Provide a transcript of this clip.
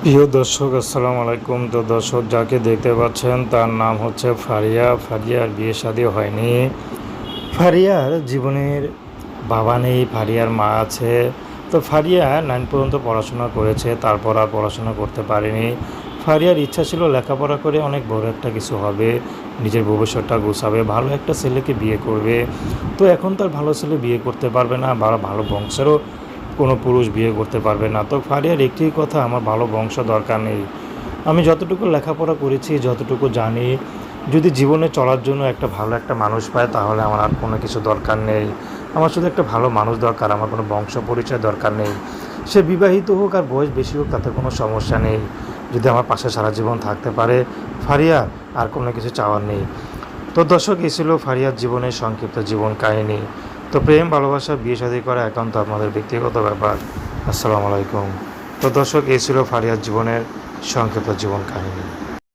প্রিয় দর্শক আসসালামু আলাইকুম। তো দর্শক যাকে দেখতে পাচ্ছেন তার নাম হচ্ছে ফারিয়া। ফারিয়ার বিয়ে শাদী হয়নি। ফারিয়ার জীবনের বাবা নেই, ফারিয়ার মা আছে। তো ফারিয়া 9 পর্যন্ত পড়াশোনা করেছে, তারপর আর পড়াশোনা করতে পারেনি। ফারিয়ার ইচ্ছা ছিল লেখাপড়া করে অনেক বড় একটা কিছু হবে, নিজের ভবিষ্যৎটা গোছাবে, ভালো একটা ছেলেকে বিয়ে করবে। তো এখন তার ভালো ছেলে বিয়ে করতে পারবে না, বা ভালো বংশেরও কোনো পুরুষ বিয়ে করতে পারবে না। তো ফারিয়ার একটি কথা, আমার ভালো বংশ দরকার নেই। আমি যতটুকু লেখাপড়া করেছি, যতটুকু জানি, যদি জীবনে চলার জন্য একটা ভালো একটা মানুষ পায় তাহলে আমার আর কোনো কিছু দরকার নেই। আমার শুধু একটা ভালো মানুষ দরকার, আমার কোনো বংশ পরিচয় দরকার নেই। সে বিবাহিত হোক আর বয়স বেশি হোক, তাতে কোনো সমস্যা নেই। যদি আমার পাশে সারা জীবন থাকতে পারে ফারিয়া, আর কোনো কিছু চাওয়ার নেই। তো দর্শক, এই ছিল ফারিয়ার জীবনের সংক্ষিপ্ত জীবন কাহিনী। তো প্রেম, ভালোবাসা, বিয়ে শাদী করা একান্ত আপনাদের ব্যক্তিগত ব্যাপার। আসসালামু আলাইকুম। তো দর্শক, এই ছিল ফারিয়ার জীবনের সংক্ষিপ্ত জীবন কাহিনী।